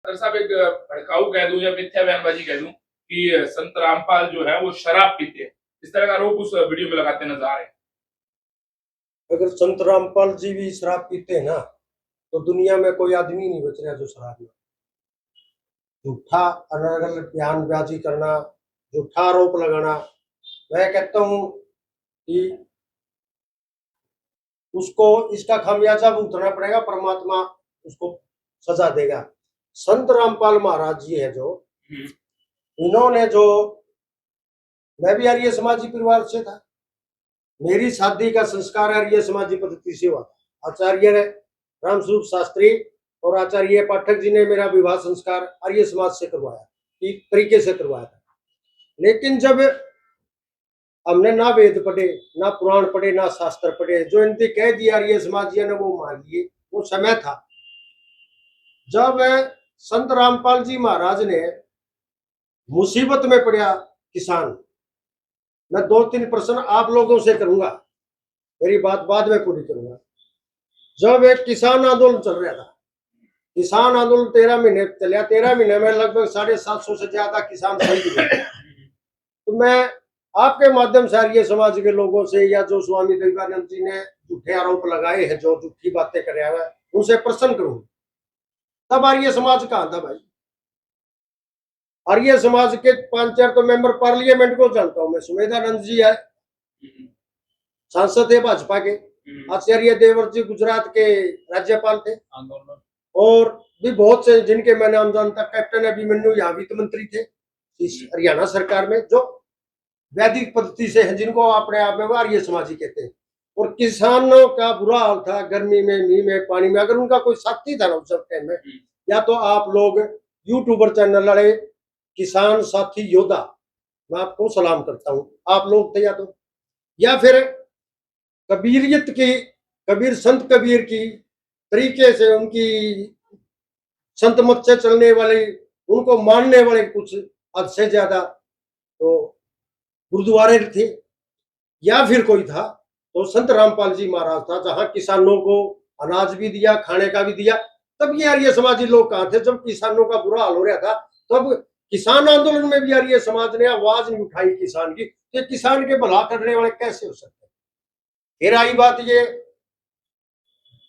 Doctor साहब, एक भड़काऊ कह दूं या मिथ्या बयानबाजी कह दूं कि संत रामपाल जो है वो शराब पीते हैं, इस तरह का आरोप उस वीडियो में लगाते नजर आ रहे हैं। अगर संत रामपाल जी भी शराब पीते हैं ना, तो दुनिया में कोई आदमी नहीं बच रहा जो शराब में। झूठा अलग अलग बयानबाजी करना, झूठा आरोप लगाना, मैं कहता हूं कि उसको इसका खामियाजा भुगतना पड़ेगा। परमात्मा उसको सजा देगा। संत रामपाल महाराज जी है जो, इन्होंने जो, मैं भी आर्य समाजी परिवार से था, मेरी शादी का संस्कार आर्य समाजी पद्धति से हुआ था। आचार्य रामस्वरूप शास्त्री और आचार्य पाठक जी ने मेरा विवाह संस्कार आर्य समाज से करवाया, एक तरीके से करवाया था। लेकिन जब हमने ना वेद पढ़े, ना पुराण पढ़े, ना शास्त्र पढ़े, जो इनसे कह दिया आर्य समाजिया ने वो मान लिए। वो समय था जब संत रामपाल जी महाराज ने मुसीबत में पड़ा किसान। मैं 2-3 प्रश्न आप लोगों से करूंगा, मेरी बात बाद में पूरी करूंगा। जब एक किसान आंदोलन चल रहा था, किसान आंदोलन 13 महीने चलिया, 13 महीने में लगभग 750 से ज्यादा किसान शहीद हुए। तो मैं आपके माध्यम से आर्य समाज के लोगों से, या जो स्वामी विवेकानंद जी ने झूठे आरोप लगाए हैं, जो झूठी बातें कर रहा है, उनसे प्रश्न करूं, तब आर्य समाज कहां था भाई? आर्य समाज के 5-4 तो मेंबर पार्लियामेंट को जानता हूं मैं। सुमेधानंद जी है, सांसद थे भाजपा के। आचार्य देवव्रत जी गुजरात के राज्यपाल थे, और भी बहुत से जिनके मैं नाम जानता। कैप्टन अभिमन्यु यहाँ वित्त मंत्री थे इस हरियाणा सरकार में, जो वैदिक पद्धति से हैं, जिनको अपने आप में आर्य समाजी कहते हैं। और किसानों का बुरा हाल था, गर्मी में, मीह में, पानी में। अगर उनका कोई साथी था ना उस टाइम में, या तो आप लोग यूट्यूबर चैनल वाले किसान साथी योद्धा, मैं आपको सलाम करता हूं, आप लोग थे, या फिर कबीरियत की, कबीर संत कबीर की तरीके से, उनकी संत मत से चलने वाले, उनको मानने वाले कुछ हद से ज्यादा तो गुरुद्वारे थे, या फिर कोई था तो संत रामपाल जी महाराज था, जहां किसानों को अनाज भी दिया, खाने का भी दिया। तब ये आर्य समाजी लोग कहां थे जब किसानों का बुरा हाल हो रहा था? तब किसान आंदोलन में भी आर्य समाज ने आवाज नहीं उठाई किसान की, तो किसान के भला करने वाले कैसे हो सकते? फिर आई बात ये,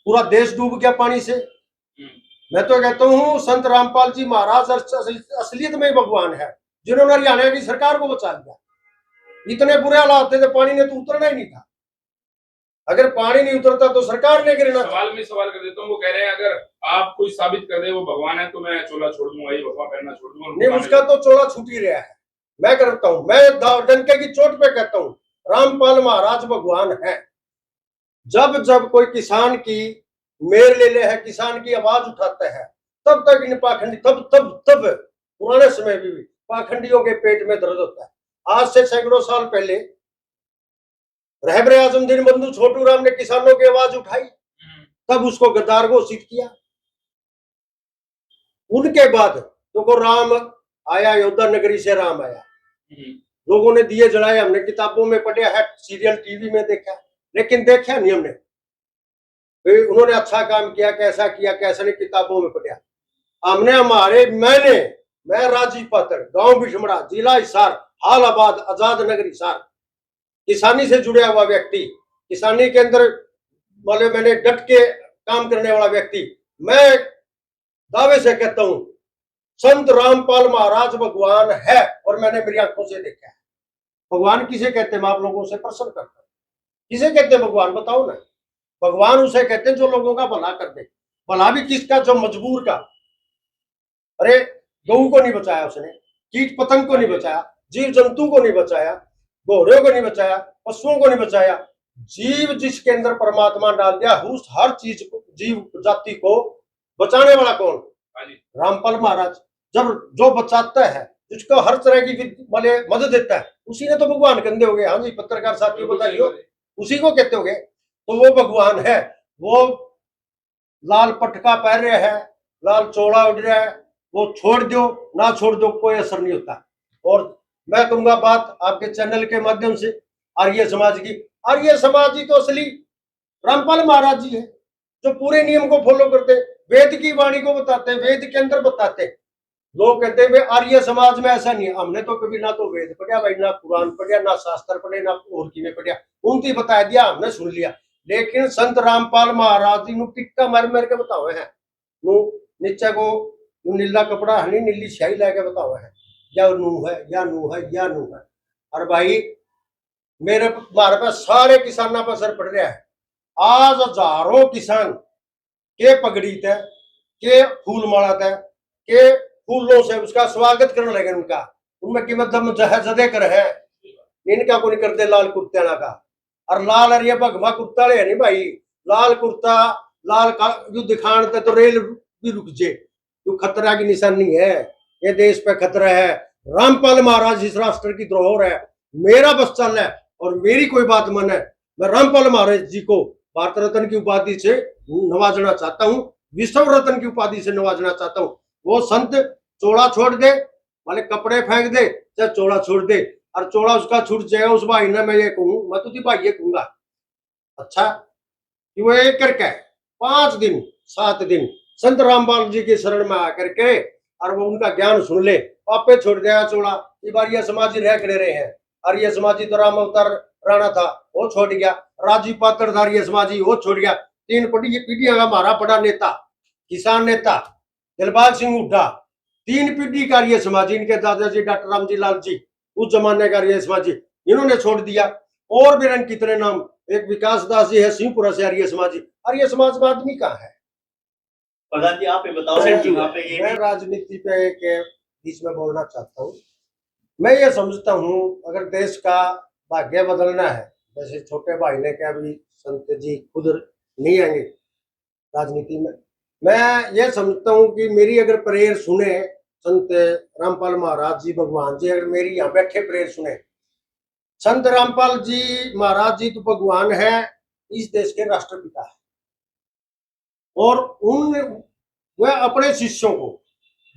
पूरा देश डूब गया पानी से। मैं तो कहता हूँ संत रामपाल जी महाराज असलियत में भगवान है, जिन्होंने हरियाणा की सरकार को बचा लिया। इतने बुरे हालात थे तो पानी ने तो उतरना ही नहीं था। अगर पानी नहीं उतरता तो सरकार ने गिरना। सवाल कर देता हूँ, वो कह रहे हैं अगर आप कोई साबित कर दे वो भगवान है तो मैं चोला छोड़ दूंगा, ये भगवान पहनना छोड़ दूंगा। नहीं, उसका तो चोला छूट ही रहा है। मैं करता हूँ, मैं डंके की चोट पे कहता हूँ, रामपाल महाराज भगवान है। जब जब कोई किसान की मेर ले ले है, किसान की आवाज उठाता है, तब तक इन पाखंडी, तब तब तब पुराने समय में भी पाखंडियों के पेट में दर्द होता है। आज से सैकड़ों साल पहले रहबर आजम दीनबंधु छोटू राम ने किसानों की आवाज उठाई, तब उसको गद्दार घोषित किया। उनके बाद तो राम आया, योद्धा नगरी से राम आया, लोगों ने दिए जलाए, हमने किताबों में पढ़ा है, सीरियल टीवी में देखा, लेकिन देखा नहीं हमने उन्होंने अच्छा काम किया, कैसा किया, कैसा नहीं, किताबों में पढ़ा हमने। मैं राजीव पात्र, गांव बिशमड़ा, जिला हिसार, हाल आबाद, आजाद नगर हिसार, किसानी से जुड़ा हुआ व्यक्ति, किसानी के अंदर मतलब मैंने डट के काम करने वाला व्यक्ति, मैं दावे से कहता हूं संत रामपाल महाराज भगवान है, और मैंने मेरी आंखों से देखा है। भगवान किसे कहते हैं? मैं आप लोगों से प्रश्न करता हूं, किसे कहते हैं भगवान? बताओ ना। भगवान उसे कहते हैं जो लोगों का भला कर दे। भला भी किसका? जो मजबूर का। अरे गऊ को नहीं बचाया उसने, कीट पतंग को नहीं बचाया, जीव जंतु को नहीं बचाया, घोड़े को नहीं बचाया, पशुओं को नहीं बचाया। जीव जिसके अंदर परमात्मा डाल दिया, उस हर चीज को, जीव जाति को बचाने वाला कौन? रामपाल महाराज। जब जो बचाता है, जिसको हर तरह की मदद देता है, उसी ने तो भगवान कंधे हो गए। हाँ जी, पत्रकार साथियों बताइए, उसी को कहते हो गए, तो वो भगवान है। वो लाल पटका पहन रहे हैं, लाल चोला उड़ रहा है, वो छोड़ दो ना छोड़ दो कोई असर नहीं होता। और मैं कहूंगा बात आपके चैनल के माध्यम से आर्य समाज की। आर्य समाज जी तो असली रामपाल महाराज जी है, जो पूरे नियम को फॉलो करते, वेद की वाणी को बताते, वेद के अंदर बताते। लोग कहते हैं आर्य समाज में ऐसा नहीं है। हमने तो कभी ना तो वेद पढ़ा भाई, ना कुरान पढ़ा, ना शास्त्र पढ़े, ना और की में पढ़ा। उनकी बता दिया, हमने सुन लिया। लेकिन संत रामपाल महाराज जी टिक्का मार मार के बतावे हैं। नीचे को नीला कपड़ा है, नीली स्याही लेके बतावे हैं, या नू है, या नू है, या नू है। और भाई मेरे हमारे पास सारे किसानों पर असर पड़ रहा है। आज हजारों किसान के पगड़ी थे, के फूल माला थे, के फूलों से उसका स्वागत करने लगे। उनका उनमें की मतलब जदे कर है, इनका को नहीं करते लाल कुर्ते का। और लाल अरिया भगवा कुर्ता ले नहीं भाई, लाल कुर्ता लाल का जो दिखाते तो रेल भी रुक जे। जो खतरा की निशानी है, ये देश पे खतरा है। रामपाल महाराज इस राष्ट्र की धरोहर है। मेरा बस चल है और मेरी कोई बात मन है, मैं रामपाल महाराज जी को भारत रत्न की उपाधि से नवाजना चाहता हूँ, विश्व रत्न की उपाधि से नवाजना चाहता हूँ। वो संत चोला छोड़ दे, माले कपड़े फेंक दे, चाहे चोला छोड़ दे, और चोला उसका छूट जाएगा। उस भाई ने मैं ये कहूँ, मैं तो भाई ये कहूंगा अच्छा कि वो एक करके 5 दिन 7 दिन संत रामपाल जी के शरण में आकर के और वो उनका ज्ञान सुन ले, आपे छोड़ दिया चोला। ये बार समाजी रह कर रहे हैं। आर्य समाजी तो राम अवतार राणा था, वो छोड़ गया। राजीव पात्र आर्य समाजी, वो छोड़ गया। 3 पीढ़ियां का हमारा बड़ा नेता, किसान नेता दिलबाग सिंह हुड्डा, 3 पीढ़ी का आर्य समाजी, इनके दादाजी डॉक्टर रामजी लाल जी उस जमाने का आर्य समाजी, इन्होंने छोड़ दिया। और भी रंग कितने नाम, एक विकास दास जी है सिंहपुरा से आर्य समाजी। आर्य समाज का आदमी कहाँ है? प्रधान जी आप बताओ, यहाँ पे ये मैं राजनीति पे के बीच में बोलना चाहता हूँ। मैं ये समझता हूँ अगर देश का भाग्य बदलना है, जैसे छोटे भाई ने क्या, अभी संत जी खुद नहीं आएंगे राजनीति में, मैं ये समझता हूँ कि मेरी अगर प्रेयर सुने संत रामपाल महाराज जी भगवान जी, अगर मेरी यहाँ बैठे प्रेयर सुने, संत रामपाल जी महाराज जी तो भगवान है, इस देश के राष्ट्रपिता है। और उन वह अपने शिष्यों को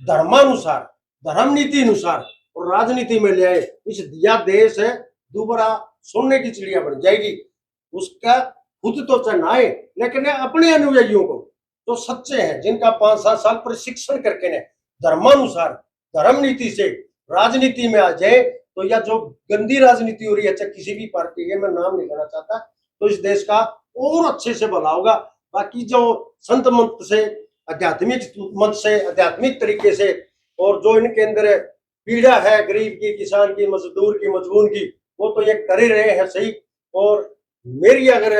धर्मानुसार, धर्म नीति अनुसार और राजनीति में ले आए। इस दिया देश है दोबारा सोने की चिड़िया बन जाएगी। उसका खुद तो चढ़ाए, लेकिन अपने अनुयायियों को जो सच्चे हैं, जिनका 5-7 साल प्रशिक्षण करके ने धर्मानुसार धर्म नीति से राजनीति में आ जाए, तो यह जो गंदी राजनीति हो रही है, चाहे किसी भी पार्टी के, मैं नाम नहीं लेना चाहता, तो इस देश का और अच्छे से भला होगा। बाकी जो संत मंत्र से, आध्यात्मिक मंच से, आध्यात्मिक तरीके से, और जो इनके अंदर पीड़ा है गरीब की, किसान की, मजदूर की, मजबूर की, वो तो ये कर ही रहे हैं सही। और मेरी अगर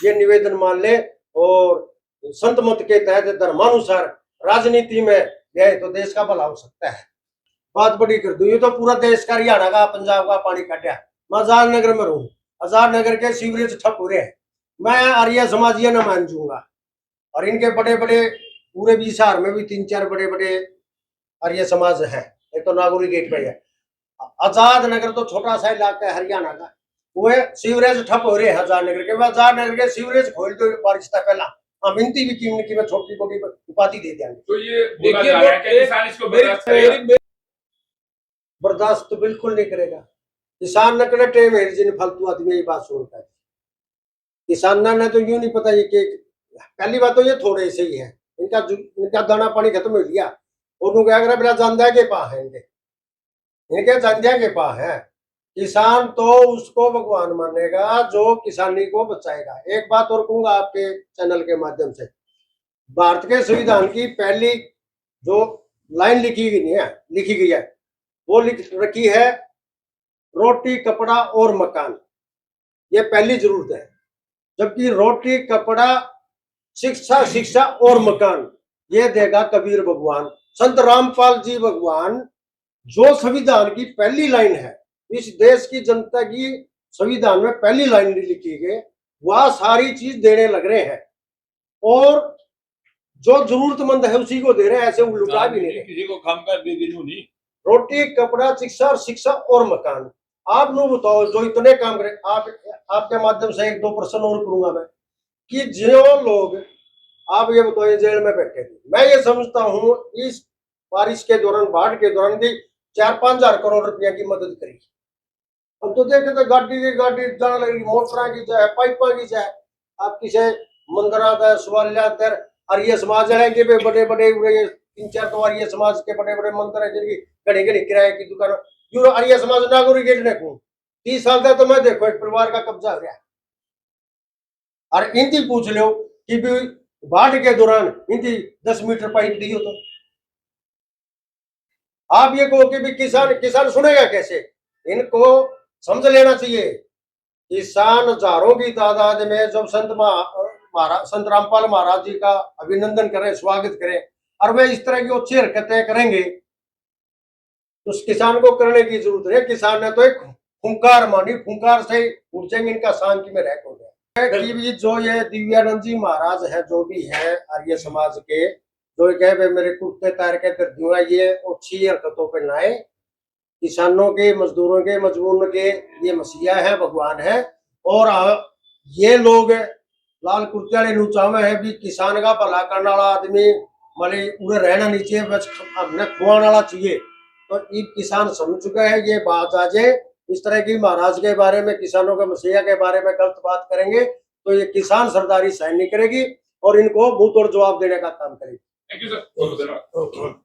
ये निवेदन मान ले और संत मत के तहत धर्मानुसार राजनीति में गए, तो देश का भला हो सकता है। बात बड़ी कर दूं, ये तो पूरा देश का, हरियाणा का, पंजाब का पानी काटा। मैं आजाद नगर में रहूं, आजाद नगर के सीवरेज ठप हो रहे हैं। मैं आर्य समाजिया न मान जूंगा। और इनके बड़े बड़े पूरे बिहार में भी 3-4 बड़े बड़े आर्य समाज हैं। एक तो नागौरी गेट पे है। आजाद नगर तो छोटा सा इलाका है हरियाणा का, वो सीवरेज ठप हो रहे हैं आजाद नगर के। आजाद नगर के सीवरेज खोल दो बारिश तक पहला, हम विनती भी की में छोटी मोटी उपाधि दे देंगे। तो ये बोला जा रहा है कि किसान इसको बर्दाश्त करेगा? बर्दाश्त तो बिल्कुल नहीं करेगा। किसान न करे टेम है जिन फालतू आदमी ये बात सुनता है। किसान ने तो यूं नहीं पता ये कि पहली बात तो ये थोड़े से ही है, इनका दाना पानी खत्म हो गया। और क्या करे, बिना जानदा के पा है इनके जानदिया के पा है। किसान तो उसको भगवान मानेगा जो किसानी को बचाएगा। एक बात और कहूंगा आपके चैनल के माध्यम से, भारत के संविधान की पहली जो लाइन लिखी गई है वो लिख रखी है, रोटी कपड़ा और मकान, ये पहली जरूरत है। जबकि रोटी कपड़ा शिक्षा और मकान ये देगा कबीर भगवान, संत रामपाल जी भगवान। जो संविधान की पहली लाइन है, इस देश की जनता की संविधान में पहली लाइन लिखी गई, वह सारी चीज देने लग रहे हैं। और जो जरूरतमंद है उसी को दे रहे हैं, ऐसे लुटा भी नहीं, किसी को काम कर दे नहीं। रोटी कपड़ा शिक्षा और मकान। आप लोग बताओ जो इतने काम करें, आपके माध्यम से 1-2 प्रश्न और करूंगा मैं, कि जो लोग आप ये बताओ जेल में बैठे थे, मैं ये समझता हूँ इस बारिश के दौरान, बाढ़ के दौरान भी 4-5 हजार करोड़ रुपया की मदद करी। अब तो देखे तो गाड़ी जाने लगी, मोटरा की जाए, पाइपा की जाए, आप किसे मंदिरा का सवालिया आर्य समाज रहेंगे वे बड़े बड़े 3-4 तो आर्य समाज के बड़े बड़े मंदिर है जिनकी घड़ी घड़ी किराए की दुकान यूरो आर्य समाज नागरिक ने को 30 साल तक तो मैं देखो एक परिवार का कब्जा हो गया और इनकी पूछ लो कि भी बाढ़ के दौरान इनकी 10 मीटर पाइप दी हो तो आप ये कहो कि भी किसान सुनेगा कैसे इनको समझ लेना चाहिए किसान हजारों की तादाद में जब संत रामपाल महाराज जी का अभिनंदन करें स्वागत करें और वे इस तरह की अच्छी हरकतें करेंगे तो उस किसान को करने की जरूरत है किसान ने तो एक फुंकार मानी फुंकार से उठ जाएंगे इनका शांति में रह हो गया कि भी जो ये दिव्यानंद जी महाराज है जो भी है आर्य समाज के जो कहे मेरे कुत्ते तैर के दर्दियों ये अच्छी हरकतों पर लाए किसानों के मजदूरों के मजबूर के ये मसीहा है भगवान है और ये लोग लाल कुर्ते वाले नुचावे है भी किसान का भला करने वाला आदमी माने उड़े रहना नहीं चाहिए बस हमने खुआने वाला चाहिए तो ये किसान समझ चुका है ये बात आज इस तरह की महाराज के बारे में किसानों के मसीहा के बारे में गलत बात करेंगे तो ये किसान सरदारी सहन नहीं करेगी और इनको मुंह तोड़ जवाब देने का काम करेगी थैंक यू सर। ओके